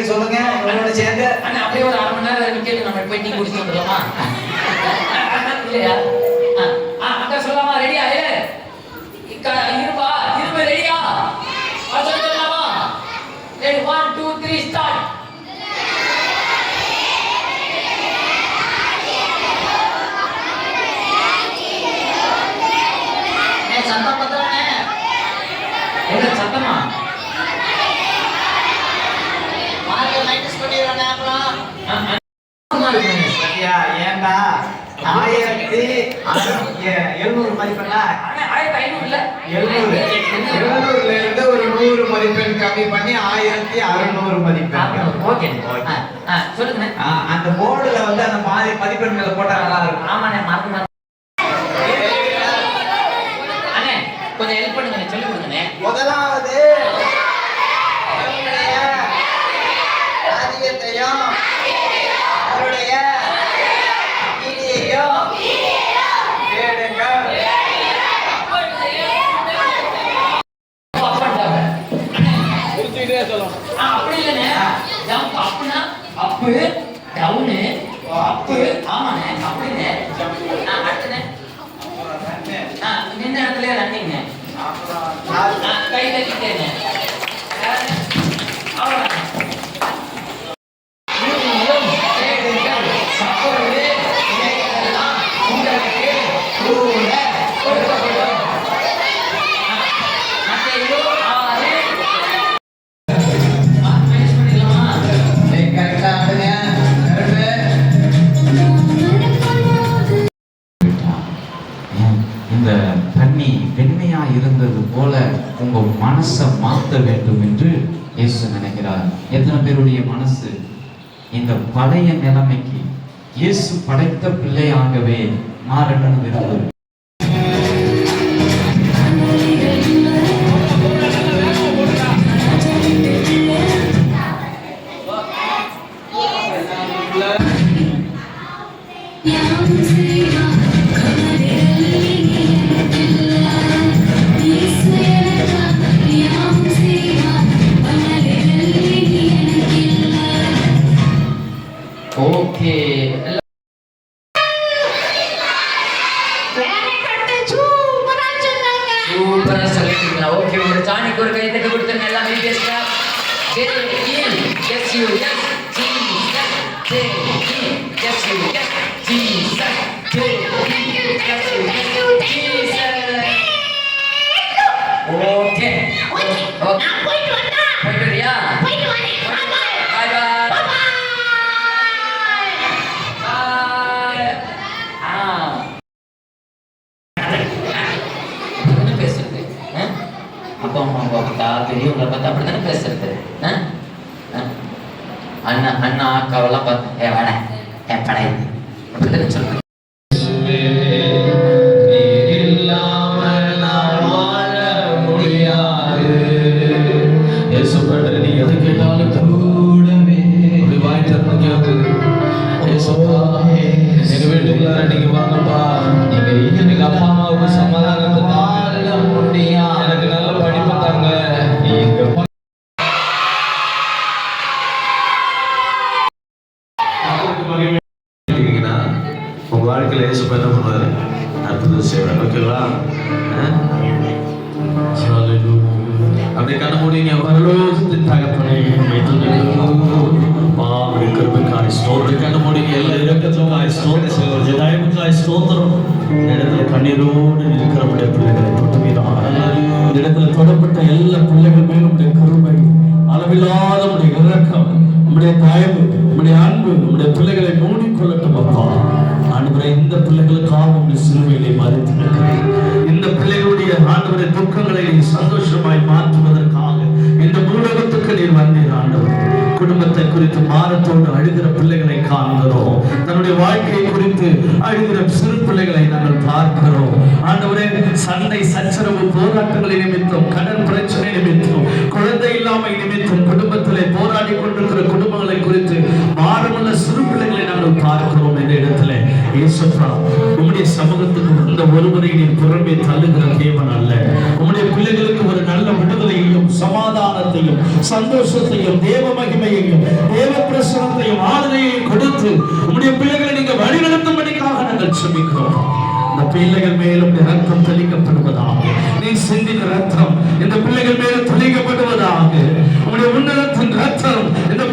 சொல்லுங்க சேர்ந்து அப்படியே ஒரு 1/2 மணி நேரம் நிக்கணும். நம்ம போய் டீ குடிச்சு வந்துடலாமா? இல்லையா? அக்கா சொல்லலாமா? ரெடியா? இருப்பா இருப்ப ரெடியா? சொல்லலாமா? 1 2 3 ஸ்டார்ட். சத்தம் பத்தவனே என்ன சத்தமா ஏண்டா 1700 மதிப்பெண்ணா? 1500 இல்ல 700ல இருந்து ஒரு 100 மதிப்பெண் கம்மி பண்ணி 1600 மதிப்பெண். ஓகே சொல்லுங்க. அந்த போர்டுல வந்து அந்த மாதிரி மதிப்பெண்களை போட்டா நல்லா இருக்கும். ஆமாண்ணே மறந்து அண்ணே கொஞ்சம் ஹெல்ப் பண்ணுங்க, சொல்லி கொடுங்கண்ணே. முதலாவது ராஜ்யத்தையும் அவருடைய நீதியையும் தேடுங்கள். அப்படி இல்லைண்ணே. அப்புனா அப்பு டவுனு அப்பு. ஆமாண்ணே அப்படிண்ணே. அடுத்துண்ணே இந்த இடத்துல ரன்னிங்க. கை தட்டிட்டேண்ணே. அவ்வளோதான். இந்த தண்ணி வெண்மையா இருந்தது போல உங்க மனசை மாற்ற வேண்டும் என்று இயேசு நினைக்கிறார். எத்தனை பேருடைய மனசு இந்த பழைய நிலைமைக்கு இயேசு படைத்த பிள்ளையாகவே மாறணும்னு விரும்புகிறேன். ஓகே சூப்பரா சொல்லிட்டீங்க. ஓகே ஒரு ஜானிக்கு ஒரு கை தட்டி கொடுத்துருங்க. எல்லாம் பேசுங்க. ஓகே போயிட்டு வரியா? அப்பா அம்மா பார்த்தா பெரியவங்களை பார்த்தா அப்படித்தானே பேசுறது. அண்ணா அண்ணா அக்காவெல்லாம் பார்த்து வட படை அப்படித்தானே சொல்றேன். எங்க வீட்டுக்குள்ள நீங்க வாங்கப்பா, எங்க அப்பா அம்மாவுக்கு சமாதானத்தை தாழ முடியும், எனக்கு நல்ல படிப்பு தாங்க. உங்க வாழ்க்கையில ஏசப்பா என்ன பண்ணுவாரு? அற்புதம் செய்வார். ஓகேவா? அப்படி கண்ண முடியுங்க. வரலோகத்தின் தகப்பனே கிருபை காணி ஸ்தோத்திரம் உடைய தயவுக்காய் ஸ்தோத்திரம். இந்த இடத்துல கண்ணீரோடு இருக்கிற பிள்ளைகளை தொடுவீராக. இந்த இடத்துல தொடப்பட்ட எல்லா பிள்ளைகள் மேலும் உடைய கருணை, அளவில்லாத உடைய இரக்கம், உடைய தயவு, உடைய அன்பு உடைய பிள்ளைகளை மூடிக்கொள்ளட்டும் அப்பா. ஆண்டவரே, இந்த பிள்ளைகளுக்காக உடைய சிலுவையிலே மறைத்து நிற்கிறேன். இந்த பிள்ளைகளுடைய ஆண்டவரை துக்கங்களை சந்தோஷமாய் மாற்றுவதற்காக இந்த பூலகத்துக்கு நீர் வந்தீர் ஆண்டவர். குடும்பத்தை குறித்து பாரத்தோடு அழுகிற பிள்ளைகளை காண்கிறோம். தன்னுடைய வாழ்க்கையை குறித்து அழுகிற சிறு பிள்ளைகளை நாங்கள் பார்க்கிறோம். ஆண்டவரே, சண்டை சச்சரவு போராட்டங்களை நிமித்தம், கடன் பிரச்சனை நிமித்தம், குழந்தை இல்லாமை நிமித்தம் குடும்பத்திலே போராடி கொண்டிருக்கிற குடும்பங்களை குறித்து பாரமுள்ள சிறு பிள்ளைகளை நாங்கள் பார்க்கிறோம். இந்த இடத்துல இயேசுப்பா, உம்முடைய சமூகத்துக்கு வந்த ஒருவரை நீர் புறம்பே தள்ளுகிற தேவன் அல்ல. உம்முடைய பிள்ளைகளுக்கு ஒரு நல்ல விடுதலையையும் சமாதானத்தையும் சந்தோஷத்தையும் தேவ மகிமையையும் தேவ பிரசனத்தையும் ஆளுகையையும் கொடுத்து உம்முடைய பிள்ளைகளை நீங்க வழிநடத்தும்படிக்காக நாங்கள் செபிக்கிறோம். இந்த பிள்ளைகள் மேலும் ரத்தம் தெளிக்கப்படுவதாக, நீ சிந்தின ரத்தம் இந்த பிள்ளைகள் மேலும் தெளிக்கப்படுவதாக. உம்முடைய உன்னதத்தின் ரத்தம் இந்த